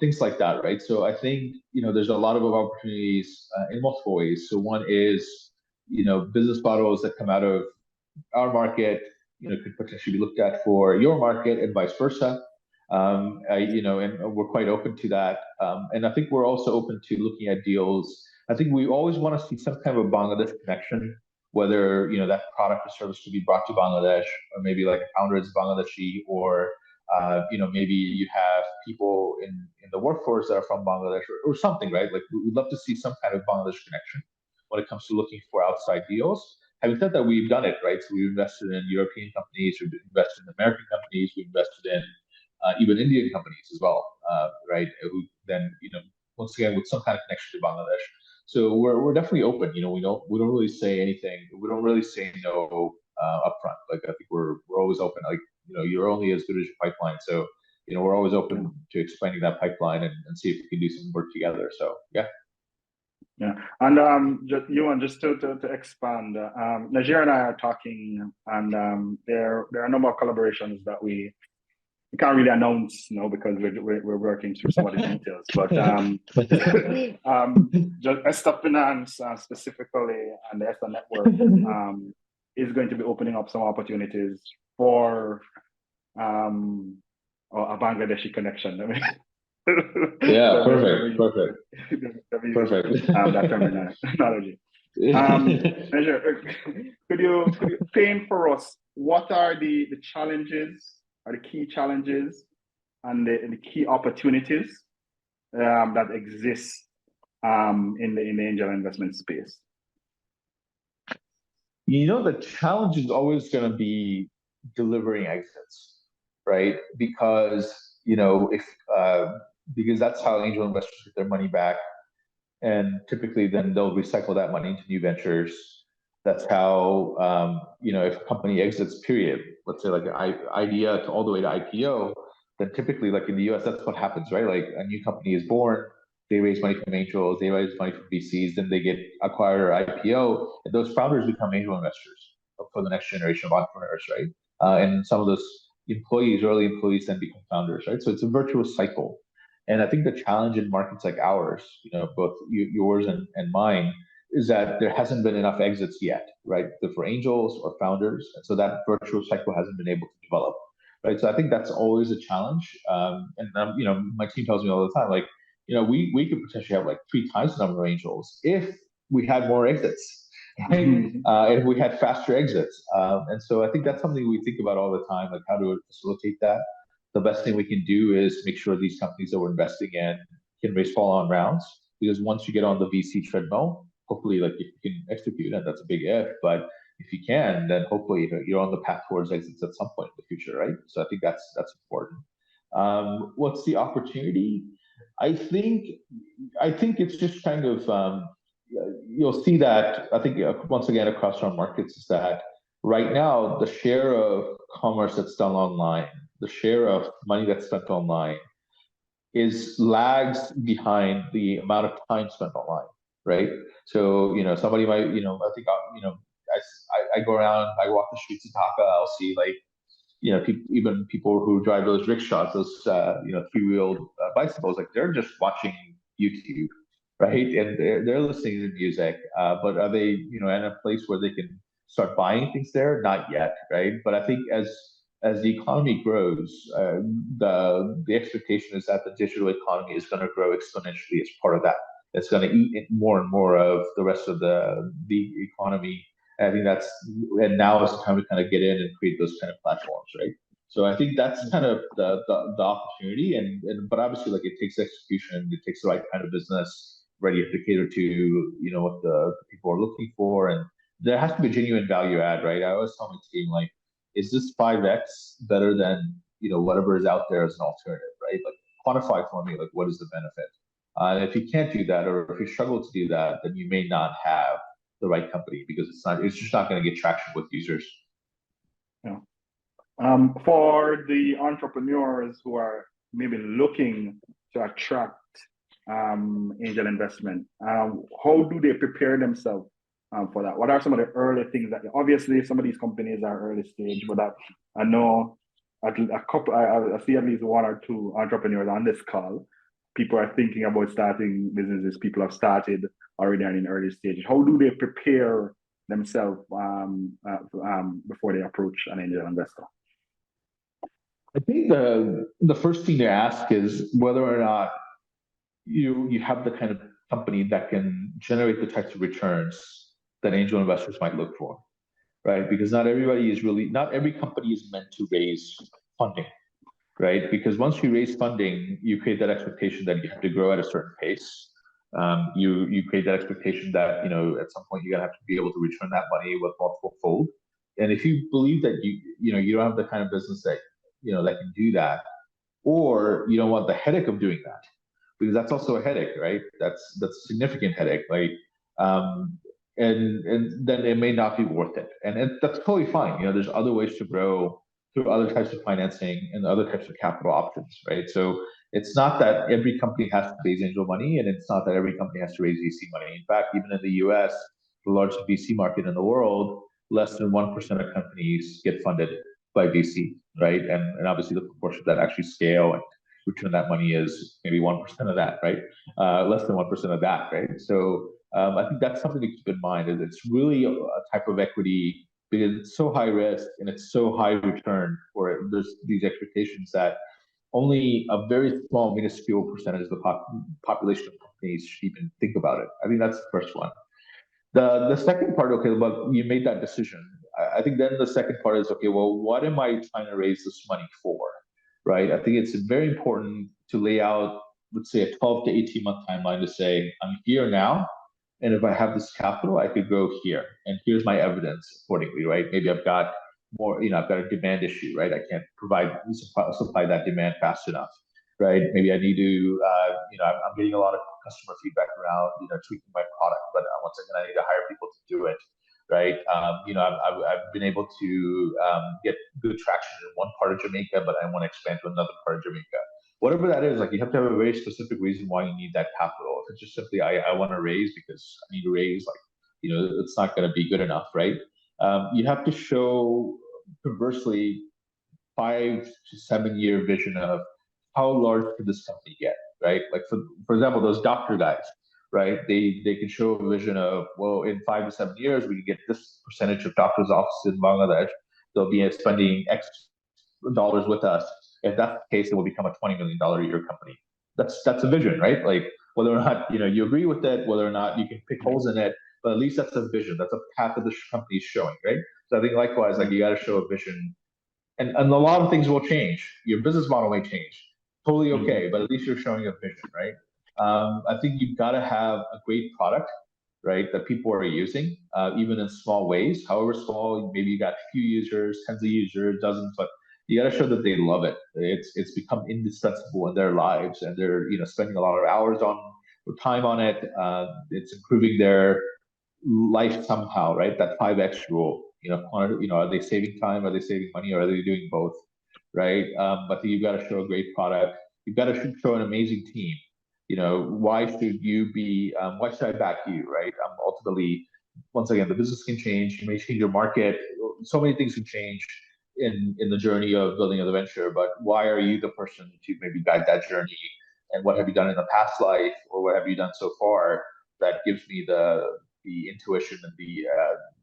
Things like that, right? So I think there's a lot of opportunities in multiple ways. So one is business models that come out of our market, could potentially be looked at for your market, and vice versa. And we're quite open to that. And I think we're also open to looking at deals. I think we always want to see some kind of a Bangladesh connection, whether that product or service could be brought to Bangladesh, or maybe like a founder is Bangladeshi, or maybe you have people in the workforce that are from Bangladesh, or something, right? Like we'd love to see some kind of Bangladesh connection when it comes to looking for outside deals. Having said that, we've done it, right? So we've invested in European companies, we've invested in American companies, we've invested in even Indian companies as well, right? Who then, once again, with some kind of connection to Bangladesh. So we're definitely open. We don't really say anything. We don't really say no upfront. Like I think we're always open. Like you're only as good as your pipeline. So we're always open to expanding that pipeline and see if we can do some work together. So yeah. Yeah, and just to expand, Nirjhor and I are talking, and there are a number of collaborations that we can't really announce, because we're working through some of the details. But just Esther Finance specifically, and the Esther Network is going to be opening up some opportunities for a Bangladeshi connection. I mean, yeah, perfect. That terminology. Could you paint for us what are the challenges, or the key challenges, and the key opportunities that exist in the angel investment space? The challenge is always going to be delivering exits, right? Because because that's how angel investors get their money back, and typically then they'll recycle that money into new ventures. That's how if a company exits, period, let's say like an idea to all the way to IPO, then typically, like in the US, that's what happens, right? Like a new company is born, they raise money from angels, they raise money from VCs, then they get acquired or IPO, and those founders become angel investors for the next generation of entrepreneurs, right? And some of those early employees then become founders, right? So it's a virtuous cycle. And I think the challenge in markets like ours, both yours and mine, is that there hasn't been enough exits yet, right? For angels or founders. And so that virtuous cycle hasn't been able to develop, right? So I think that's always a challenge. My team tells me all the time, like, we could potentially have like 3 times the number of angels if we had more exits, right? If we had faster exits. And so I think that's something we think about all the time, like how to facilitate that. The best thing we can do is make sure these companies that we're investing in can raise follow-on rounds, because once you get on the VC treadmill, hopefully, like if you can execute, and that's a big if, but if you can, then hopefully you're on the path towards exits at some point in the future, right? So I think that's important. What's the opportunity? I think it's just kind of you'll see that, I think, once again across our markets, is that right now the share of commerce that's done online, the share of money that's spent online, is lags behind the amount of time spent online, right? So somebody might, I think I go around, I walk the streets of Dhaka, I'll see like even people who drive those rickshaws, those three-wheeled bicycles, like they're just watching YouTube, right? And they're listening to music, but are they in a place where they can start buying things there? Not yet, right? But I think as the economy grows, the expectation is that the digital economy is going to grow exponentially as part of that. It's going to eat more and more of the rest of the economy. I think and now is the time to kind of get in and create those kind of platforms, right? So I think that's kind of the opportunity, but obviously, like, it takes execution, it takes the right kind of business, ready to cater to what the people are looking for, and there has to be genuine value add, right? I always tell my team, like, is this 5x better than whatever is out there as an alternative, right? Like, quantify for me, like, what is the benefit? And if you can't do that, or if you struggle to do that, then you may not have the right company, because it's just not going to get traction with users. Yeah. For the entrepreneurs who are maybe looking to attract angel investment, how do they prepare themselves for that? What are some of the early things that, obviously some of these companies are early stage, but I know I see at least 1 or 2 entrepreneurs on this call. People are thinking about starting businesses. People have started already in early stages. How do they prepare themselves before they approach an angel investor? I think the first thing to ask is whether or not you have the kind of company that can generate the types of returns that angel investors might look for, right? Because not every company is meant to raise funding, right? Because once you raise funding, you create that expectation that you have to grow at a certain pace. You create that expectation that at some point you're gonna have to be able to return that money with multiple fold. And if you believe that you don't have the kind of business that that can do that, or you don't want the headache of doing that, because that's also a headache, right? That's a significant headache, like, and then it may not be worth it, and that's totally fine. There's other ways to grow through other types of financing and other types of capital options, right? So it's not that every company has to raise angel money, and it's not that every company has to raise VC money. In fact, even in the US, the largest VC market in the world, less than 1% of companies get funded by VC, right? And obviously the proportion that actually scale and return that money is maybe 1% of that, right? Less than 1% of that, right? So I think that's something to keep in mind, is it's really a type of equity, because it's so high risk and it's so high return for it. There's these expectations that only a very small, minuscule percentage of the population of companies should even think about it. I think that's the first one. The second part, okay, but you made that decision. I think then the second part is, okay, well, what am I trying to raise this money for, right? I think it's very important to lay out, let's say, a 12 to 18 month timeline to say, I'm here now, and if I have this capital, I could go here, and here's my evidence accordingly, right? Maybe I've got more, I've got a demand issue, right? I can't supply that demand fast enough, right? Maybe I need to, I'm getting a lot of customer feedback around, tweaking my product, but once again, I need to hire people to do it, right? I've been able to get good traction in one part of Jamaica, but I want to expand to another part of Jamaica. Whatever that is, like, you have to have a very specific reason why you need that capital. If it's just simply, I want to raise because I need to raise, like, it's not going to be good enough, right? You have to show, conversely, 5 to 7 year vision of how large could this company get, right? Like, for example, those doctor guys, right? They can show a vision of, well, in 5 to 7 years, we can get this percentage of doctors' offices in Bangladesh. They'll be spending X dollars with us. If that's the case, it will become a $20 million a year company. that's a vision, right? Like whether or not you agree with it, whether or not you can pick holes in it, but at least that's a vision. That's a path that the company is showing, right? So I think likewise, like you got to show a vision, and a lot of things will change. Your business model may change, totally okay, but at least you're showing a vision, right? I think you've got to have a great product, right, that people are using, even in small ways, however small. Maybe you got a few users, tens of users, dozens, but you got to show that they love it. It's become indispensable in their lives, and they're spending a lot of hours on time on it. It's improving their life somehow, right? That 5x rule. Are they saving time? Are they saving money? Or are they doing both, right? But you've got to show a great product. You've got to show an amazing team. Why should you be? Why should I back you, right? Ultimately, once again, the business can change. You may change your market. So many things can change in the journey of building a venture. But why are you the person to maybe guide that journey? And what have you done in the past life, or what have you done so far that gives me the intuition and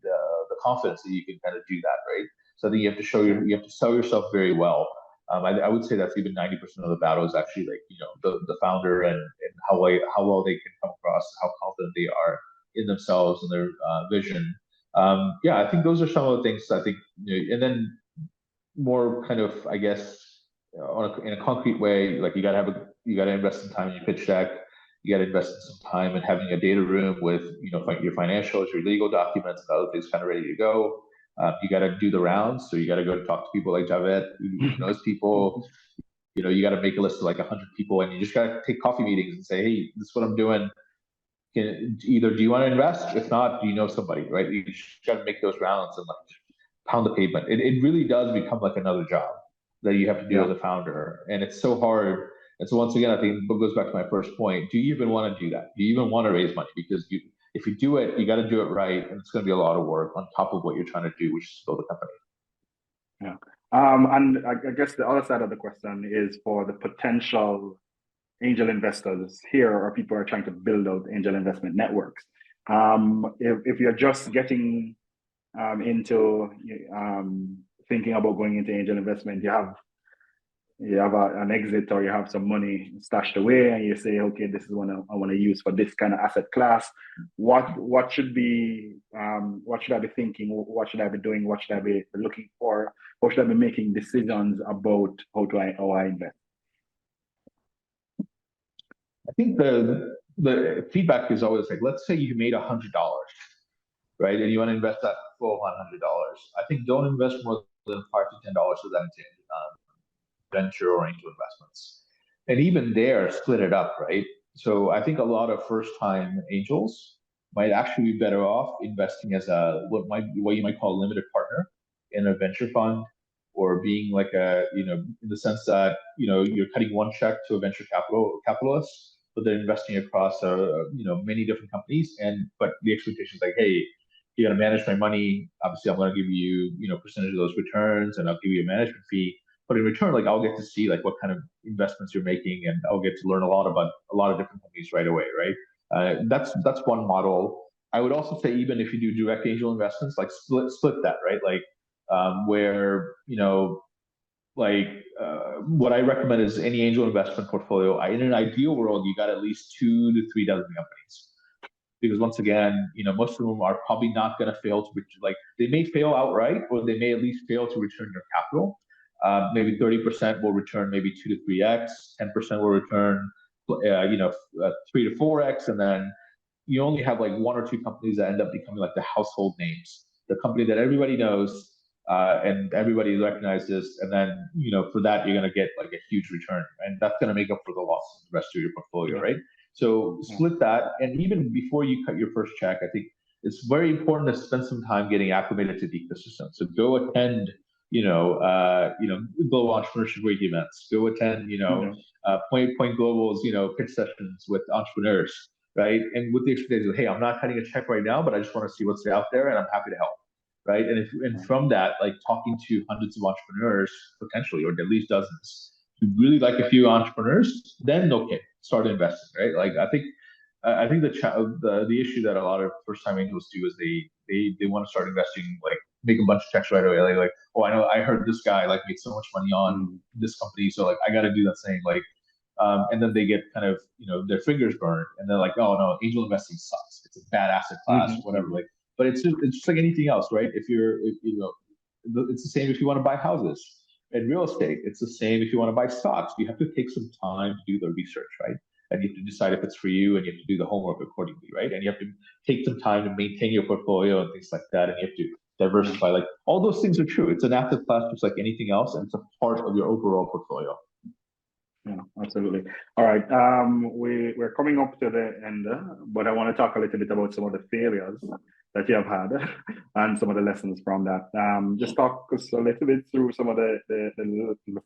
the confidence that you can kind of do that, right? So I think you have to sell yourself very well. I would say that's even 90% of the battle is actually like the founder and how well they can come across, how confident they are in themselves and their vision. Yeah, I think those are some of the things I think, and then more kind of, I guess, in a concrete way, like you got to invest some time in your pitch deck. You got to invest in some time in having a data room with your financials, your legal documents, and other things kind of ready to go. You got to do the rounds, so you got to go talk to people like Javette, who knows people. You got to make a list of like 100 people, and you just got to take coffee meetings and say, hey, this is what I'm doing. Either do you want to invest? If not, do you know somebody, right? You just got to make those rounds and like pound the pavement. It really does become like another job that you have to do as a founder, and it's so hard. And so once again, I think it goes back to my first point. Do you even want to do that? Do you even want to raise money? Because if you do it, you got to do it right, and it's going to be a lot of work on top of what you're trying to do, which is build a company. Yeah. And I guess the other side of the question is for the potential angel investors here, or people who are trying to build out angel investment networks. If you're just getting into thinking about going into angel investment, you have an exit, or you have some money stashed away, and you say, okay, this is what I want to use for this kind of asset class. What should I be thinking? What should I be doing? What should I be looking for? Or should I be making decisions about how I invest? I think the feedback is always like, let's say you made $100, right, and you want to invest that full $100. I think don't invest more than $5 to $10 of that into venture or angel investments. And even there, split it up, right? So I think a lot of first-time angels might actually be better off investing as what you might call a limited partner in a venture fund, or being like in the sense that you're cutting one check to a venture capitalist, but they're investing across many different companies, but the expectation is like, hey, you're gonna manage my money. Obviously, I'm gonna give you percentage of those returns, and I'll give you a management fee. But in return, like I'll get to see like what kind of investments you're making, and I'll get to learn a lot about a lot of different companies right away, right? That's one model. I would also say even if you do direct angel investments, like split that, right? Like where what I recommend is any angel investment portfolio. In an ideal world, you got at least 2 to 3 dozen companies, because once again, most of them are probably not going to fail to like they may fail outright, or they may at least fail to return your capital. Maybe 30% will return maybe 2 to 3x, 10% will return 3 to 4x, and then you only have like 1 or 2 companies that end up becoming like the household names, the company that everybody knows and everybody recognizes, and then for that you're going to get like a huge return, and that's going to make up for the loss of the rest of your portfolio, right? So split that, and even before you cut your first check, I think it's very important to spend some time getting acclimated to the ecosystem. So go attend global entrepreneurship week events. Go attend, Point Global's, pitch sessions with entrepreneurs, right? And with the expectation of, hey, I'm not cutting a check right now, but I just want to see what's out there, and I'm happy to help, right? And from that, like talking to hundreds of entrepreneurs potentially, or at least dozens, who really like a few entrepreneurs, then okay, start investing, right? Like I think the issue that a lot of first time angels do is they want to start investing, like make a bunch of checks right away. Like, oh, I heard this guy like made so much money on this company, so like I got to do that same. Like, and then they get kind of, their fingers burned, and they're like, oh no, angel investing sucks. It's a bad asset class, whatever. Like, but it's just like anything else, right? If it's the same if you want to buy houses and real estate. It's the same if you want to buy stocks. You have to take some time to do the research, right? And you have to decide if it's for you, and you have to do the homework accordingly, right? And you have to take some time to maintain your portfolio and things like that. And you have to diversify. Like, all those things are true. It's an asset class just like anything else, and it's a part of your overall portfolio. Yeah, absolutely. All right. We're coming up to the end, but I want to talk a little bit about some of the failures that you have had and some of the lessons from that. Just talk us a little bit through some of the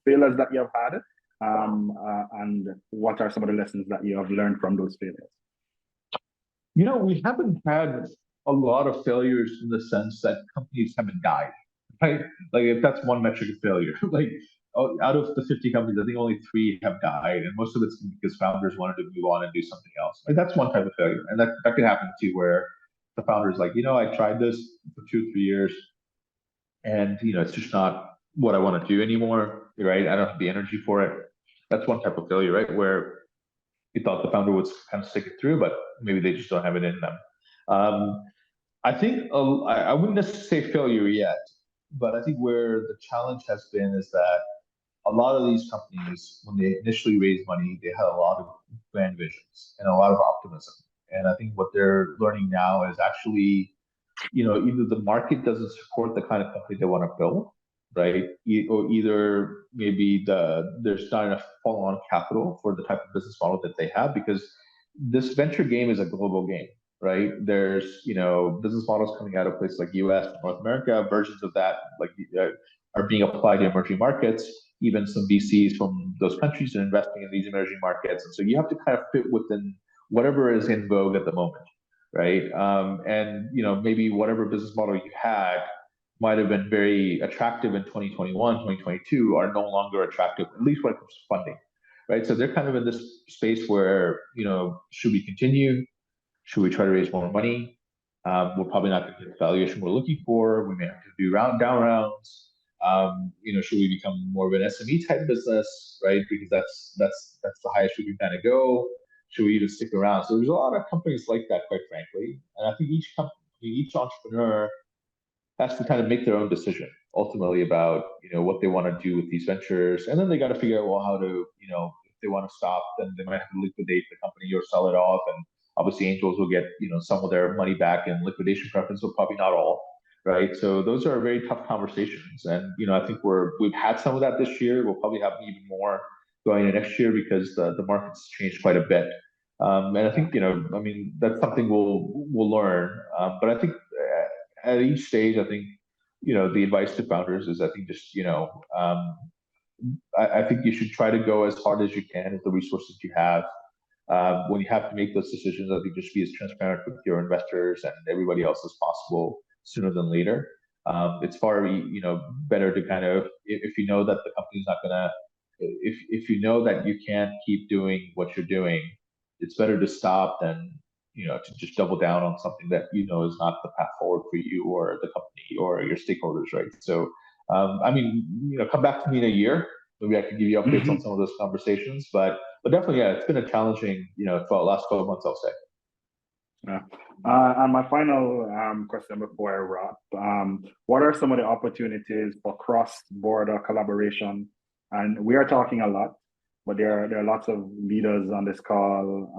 failures that you have had, and what are some of the lessons that you have learned from those failures? We haven't had a lot of failures in the sense that companies haven't died, right? Like, if that's one metric of failure, like, out of the 50 companies, I think only 3 have died, and most of it's because founders wanted to move on and do something else. Like, that's one type of failure, and that could happen too, where the founder's like, I tried this for 2 or 3 years, and it's just not what I want to do anymore, right? I don't have the energy for it. That's one type of failure, right? Where you thought the founder would kind of stick it through, but maybe they just don't have it in them. I think I wouldn't necessarily say failure yet, but I think where the challenge has been is that a lot of these companies, when they initially raised money, they had a lot of grand visions and a lot of optimism. And I think what they're learning now is actually, either the market doesn't support the kind of company they want to build, right? Or either maybe there's not enough follow-on capital for the type of business model that they have, because this venture game is a global game, right? There's, business models coming out of places like US, North America, versions of that are being applied to emerging markets. Even some VCs from those countries are investing in these emerging markets. And so you have to kind of fit within whatever is in vogue at the moment, right? And, maybe whatever business model you had might have been very attractive in 2021, 2022 are no longer attractive, at least when it comes to funding, right? So they're kind of in this space where, should we continue? Should we try to raise more money? We're probably not going to get the valuation we're looking for. We may have to do down rounds. Should we become more of an SME type business, right? Because that's the highest we can kind of go. Should we even stick around? So there's a lot of companies like that, quite frankly. And I think each entrepreneur has to kind of make their own decision ultimately about, what they want to do with these ventures. And then they got to figure out, well, how to, if they want to stop, then they might have to liquidate the company or sell it off. And obviously angels will get, some of their money back in liquidation preference, but probably not all, right? So those are very tough conversations. And, I think we've had some of that this year. We'll probably have even more going into next year because the market's changed quite a bit. And I think, that's something we'll learn. But I think at each stage, I think, the advice to founders is, I think, just, I think you should try to go as hard as you can with the resources you have. When you have to make those decisions, I think just be as transparent with your investors and everybody else as possible sooner than later. It's far, better to kind of, if you know that the company's not gonna, if you know that you can't keep doing what you're doing, it's better to stop than, to just double down on something that is not the path forward for you or the company or your stakeholders, right? So, come back to me in a year. Maybe I can give you updates on some of those conversations, but definitely, yeah, it's been a challenging, last 12 months, I'll say. Yeah. And my final question before I wrap, what are some of the opportunities for cross-border collaboration? And we are talking a lot, but there are lots of leaders on this call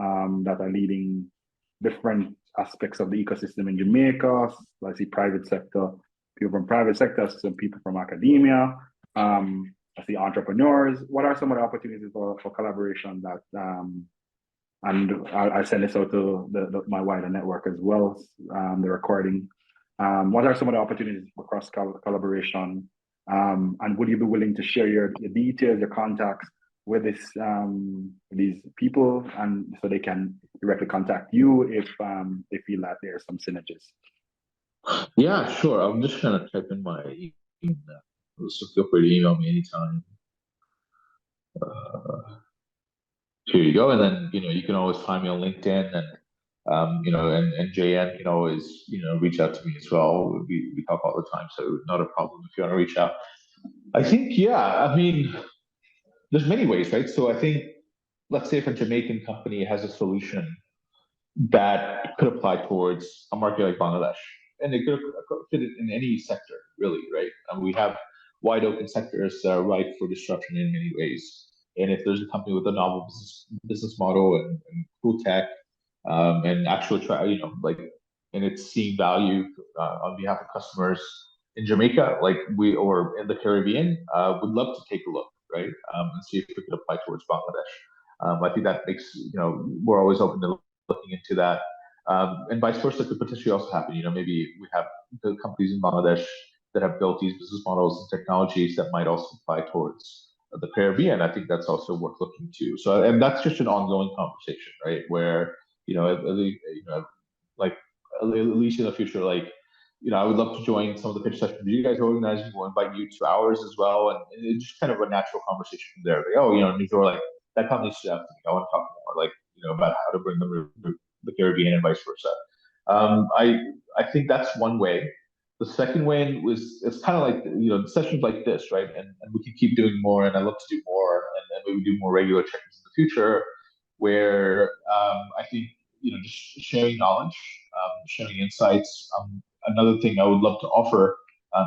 that are leading different aspects of the ecosystem in Jamaica. I see private sector, people from private sector, some people from academia. I see entrepreneurs. What are some of the opportunities for collaboration that, and I'll send this out to my wider network as well, the recording. What are some of the opportunities for cross collaboration? And would you be willing to share your details, your contacts with these people, and so they can directly contact you if they feel that there's some synergies? Yeah, sure. I'm just trying to type in my email. So feel free to email me anytime. Here you go. And then, you can always find me on LinkedIn, and, and JN can always, reach out to me as well. We talk all the time, so not a problem if you want to reach out. I think, yeah, there's many ways, right? So I think let's say if a Jamaican company has a solution that could apply towards a market like Bangladesh, and it could fit it in any sector, really, right? We have wide open sectors that are ripe for disruption in many ways. And if there's a company with a novel business model and cool tech, and actual like, and it's seeing value on behalf of customers in Jamaica, like or in the Caribbean, would love to take a look, right? And see if we could apply towards Bangladesh. I think that makes, we're always open to looking into that. And vice versa could potentially also happen. Maybe we have the companies in Bangladesh that have built these business models and technologies that might also apply towards the Caribbean. I think that's also worth looking to. So, and that's just an ongoing conversation, right? Where, like at least in the future, like, I would love to join some of the pitch sessions you guys are organizing. We'll invite you to ours as well. And it's just kind of a natural conversation from there. Like, oh, Nirjhor, like that company stood out to me. I want to talk more, like, about how to bring them to the Caribbean and vice versa. I think that's one way. The second way it's kind of like, sessions like this, right? And we can keep doing more, and I love to do more, and maybe do more regular check-ins in the future, where I think, just sharing knowledge, sharing insights. Another thing I would love to offer,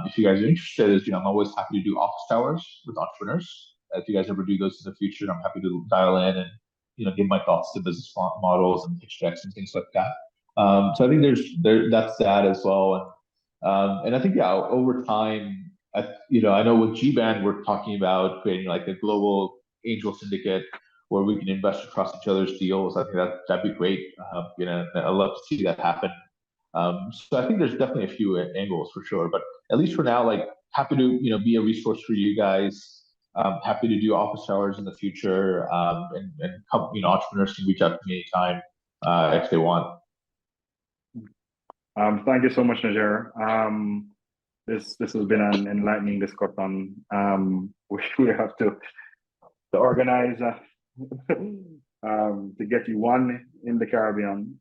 if you guys are interested, is I'm always happy to do office hours with entrepreneurs. If you guys ever do those in the future, I'm happy to dial in and give my thoughts to business models and pitch decks and things like that. So I think that's that as well. And I think, yeah, over time, I know with GBand, we're talking about creating like a global angel syndicate where we can invest across each other's deals. I think that'd be great. I'd love to see that happen. So I think there's definitely a few angles for sure, but at least for now, like, happy to, be a resource for you guys. Happy to do office hours in the future. And entrepreneurs can reach out to me anytime, if they want. Thank you so much, Nirjhor. This has been an enlightening discussion. We have to organize to get you one in the Caribbean,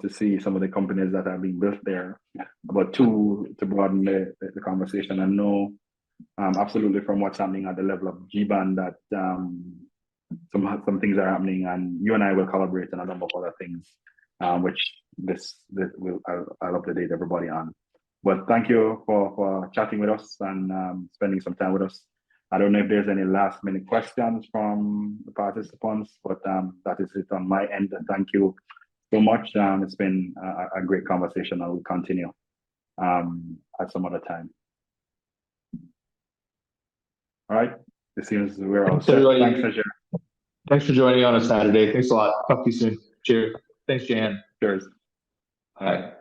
to see some of the companies that are being built there, but two, to broaden the conversation and know absolutely from what's happening at the level of GBand that some things are happening, and you and I will collaborate on a number of other things, which I'll update everybody on. But thank you for chatting with us and spending some time with us. I don't know if there's any last minute questions from the participants, but that is it on my end. Thank you so much. It's been a great conversation. I will continue at some other time. All right. It seems we're all set. Thanks, Nirjhor. Thanks for joining on a Saturday. Thanks a lot. Talk to you soon. Cheers. Thanks, Jan. Cheers. All right.